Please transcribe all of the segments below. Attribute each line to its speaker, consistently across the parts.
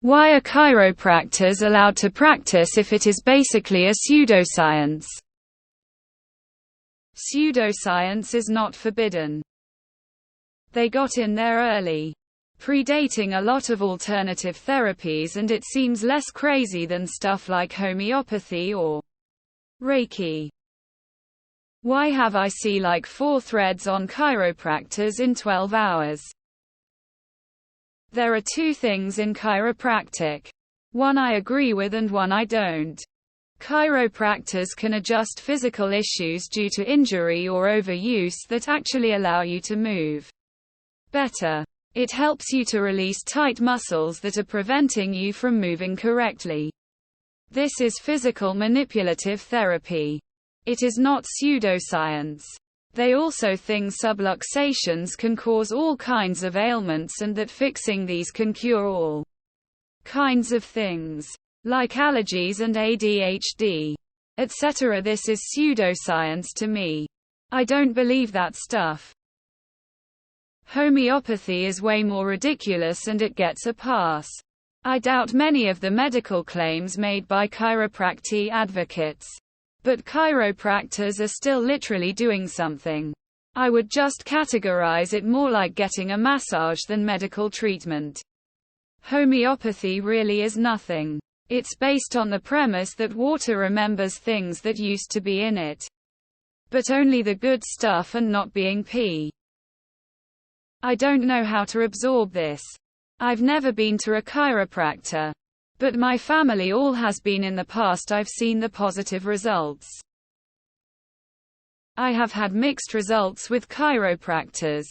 Speaker 1: Why are chiropractors allowed to practice if it is basically a pseudoscience? Pseudoscience is not forbidden. They got in there early, predating a lot of alternative therapies, and it seems less crazy than stuff like homeopathy or Reiki. Why have I seen like 4 threads on chiropractors in 12 hours? There are 2 things in chiropractic. One I agree with and one I don't. Chiropractors can adjust physical issues due to injury or overuse that actually allow you to move better. It helps you to release tight muscles that are preventing you from moving correctly. This is physical manipulative therapy. It is not pseudoscience. They also think subluxations can cause all kinds of ailments and that fixing these can cure all kinds of things, like allergies and ADHD, etc. This is pseudoscience to me. I don't believe that stuff. Homeopathy is way more ridiculous and it gets a pass. I doubt many of the medical claims made by chiropractic advocates. But chiropractors are still literally doing something. I would just categorize it more like getting a massage than medical treatment. Homeopathy really is nothing. It's based on the premise that water remembers things that used to be in it. But only the good stuff and not being pee. I don't know how to absorb this. I've never been to a chiropractor. But my family all has been in the past. I've seen the positive results. I have had mixed results with chiropractors.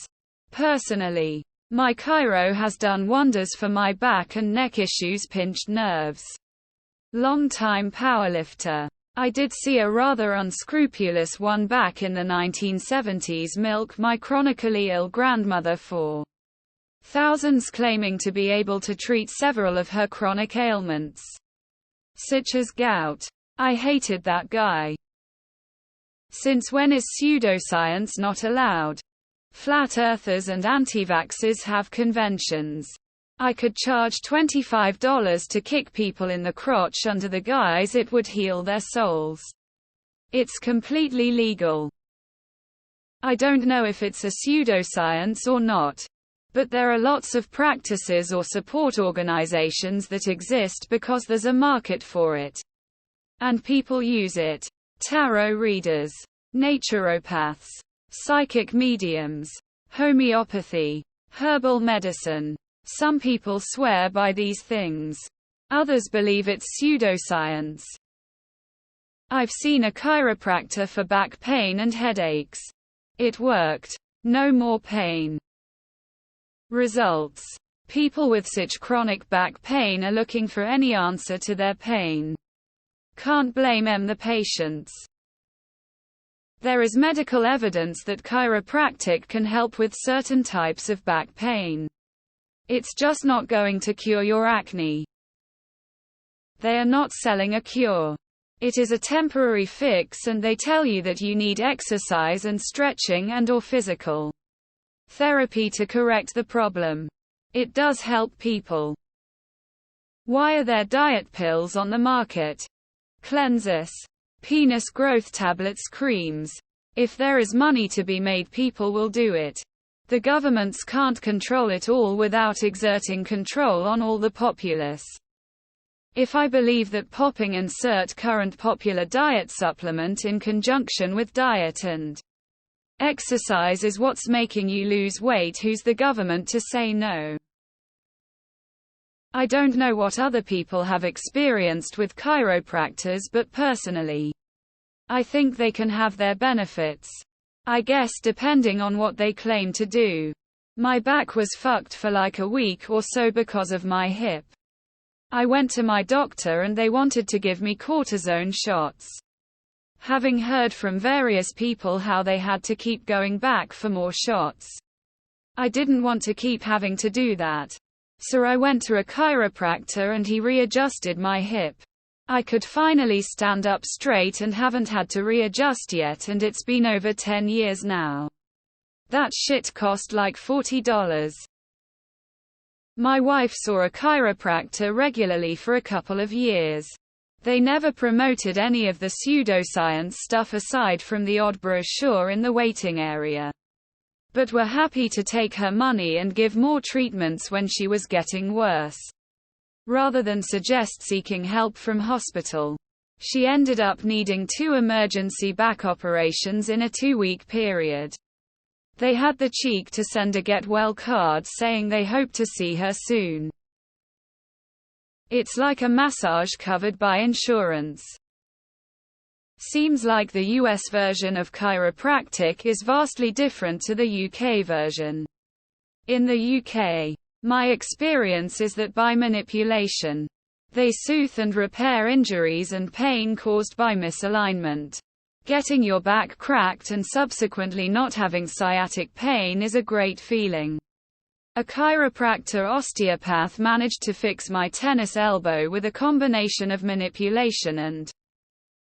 Speaker 1: Personally, my chiro has done wonders for my back and neck issues, pinched nerves. Long-time powerlifter. I did see a rather unscrupulous one back in the 1970s milk my chronically ill grandmother for thousands, claiming to be able to treat several of her chronic ailments, such as gout. I hated that guy. Since when is pseudoscience not allowed? Flat earthers and anti-vaxxers have conventions. I could charge $25 to kick people in the crotch under the guise it would heal their souls. It's completely legal. I don't know if it's a pseudoscience or not. But there are lots of practices or support organizations that exist because there's a market for it. And people use it. Tarot readers, naturopaths, psychic mediums, homeopathy, herbal medicine. Some people swear by these things. Others believe it's pseudoscience. I've seen a chiropractor for back pain and headaches. It worked. No more pain. Results. People with such chronic back pain are looking for any answer to their pain. Can't blame the patients. There is medical evidence that chiropractic can help with certain types of back pain. It's just not going to cure your acne. They are not selling a cure. It is a temporary fix, and they tell you that you need exercise and stretching and/or physical therapy to correct the problem. It does help people. Why are there diet pills on the market? Cleanses, penis growth tablets, creams. If there is money to be made, people will do it. The governments can't control it all without exerting control on all the populace. If I believe that popping insert current popular diet supplement in conjunction with diet and exercise is what's making you lose weight, who's the government to say no? I don't know what other people have experienced with chiropractors, but personally, I think they can have their benefits. I guess depending on what they claim to do. My back was fucked for like a week or so because of my hip. I went to my doctor and they wanted to give me cortisone shots. Having heard from various people how they had to keep going back for more shots, I didn't want to keep having to do that. So I went to a chiropractor and he readjusted my hip. I could finally stand up straight and haven't had to readjust yet, and it's been over 10 years now. That shit cost like $40. My wife saw a chiropractor regularly for a couple of years. They never promoted any of the pseudoscience stuff aside from the odd brochure in the waiting area, but were happy to take her money and give more treatments when she was getting worse, rather than suggest seeking help from hospital. She ended up needing 2 emergency back operations in a 2-week period. They had the cheek to send a get well card saying they hope to see her soon. It's like a massage covered by insurance. Seems like the US version of chiropractic is vastly different to the UK version. In the UK, my experience is that by manipulation, they soothe and repair injuries and pain caused by misalignment. Getting your back cracked and subsequently not having sciatic pain is a great feeling. A chiropractor osteopath managed to fix my tennis elbow with a combination of manipulation and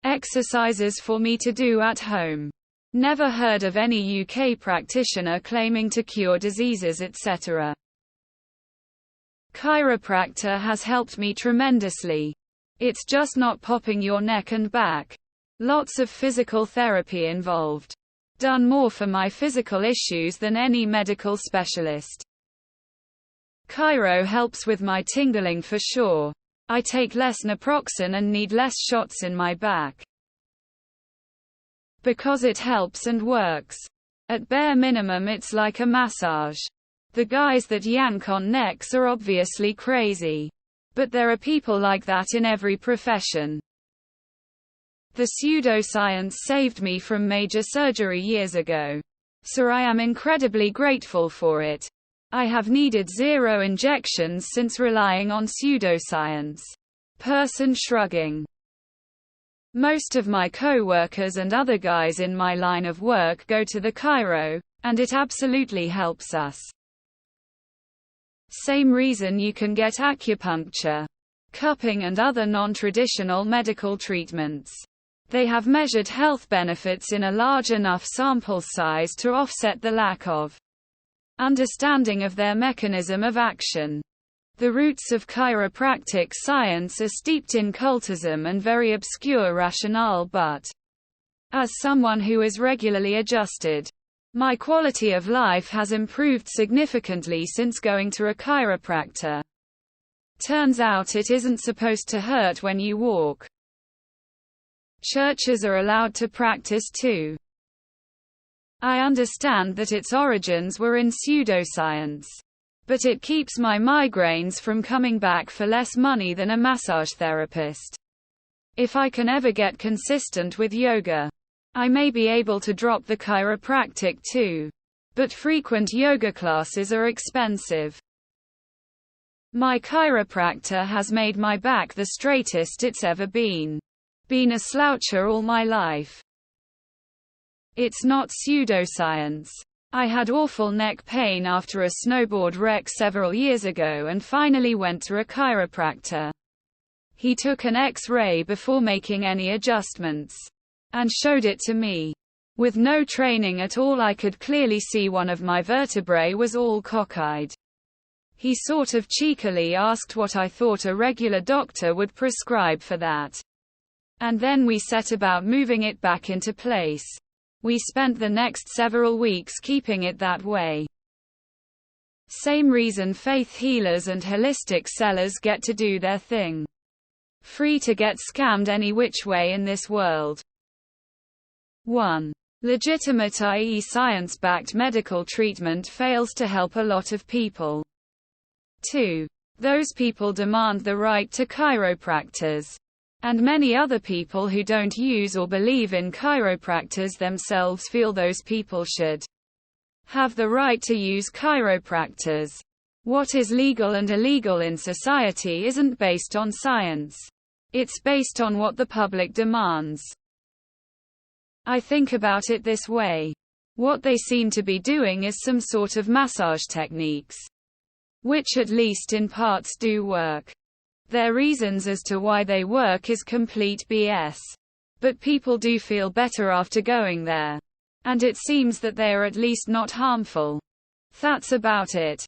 Speaker 1: exercises for me to do at home. Never heard of any UK practitioner claiming to cure diseases, etc. Chiropractor has helped me tremendously. It's just not popping your neck and back. Lots of physical therapy involved. Done more for my physical issues than any medical specialist. Chiro helps with my tingling for sure. I take less naproxen and need less shots in my back. Because it helps and works. At bare minimum it's like a massage. The guys that yank on necks are obviously crazy. But there are people like that in every profession. The pseudoscience saved me from major surgery years ago. So I am incredibly grateful for it. I have needed 0 injections since relying on pseudoscience. Person shrugging. Most of my co-workers and other guys in my line of work go to the chiro, and it absolutely helps us. Same reason you can get acupuncture, cupping and other non-traditional medical treatments. They have measured health benefits in a large enough sample size to offset the lack of understanding of their mechanism of action. The roots of chiropractic science are steeped in cultism and very obscure rationale, but as someone who is regularly adjusted, my quality of life has improved significantly since going to a chiropractor. Turns out it isn't supposed to hurt when you walk. Churches are allowed to practice too. I understand that its origins were in pseudoscience. But it keeps my migraines from coming back for less money than a massage therapist. If I can ever get consistent with yoga, I may be able to drop the chiropractic too. But frequent yoga classes are expensive. My chiropractor has made my back the straightest it's ever been. Been a sloucher all my life. It's not pseudoscience. I had awful neck pain after a snowboard wreck several years ago and finally went to a chiropractor. He took an X-ray before making any adjustments and showed it to me. With no training at all, I could clearly see one of my vertebrae was all cockeyed. He sort of cheekily asked what I thought a regular doctor would prescribe for that. And then we set about moving it back into place. We spent the next several weeks keeping it that way. Same reason faith healers and holistic sellers get to do their thing. Free to get scammed any which way in this world. 1. Legitimate, i.e. science-backed medical treatment fails to help a lot of people. 2. Those people demand the right to chiropractors. And many other people who don't use or believe in chiropractors themselves feel those people should have the right to use chiropractors. What is legal and illegal in society isn't based on science. It's based on what the public demands. I think about it this way. What they seem to be doing is some sort of massage techniques, which at least in parts do work. Their reasons as to why they work is complete BS. But people do feel better after going there. And it seems that they are at least not harmful. That's about it.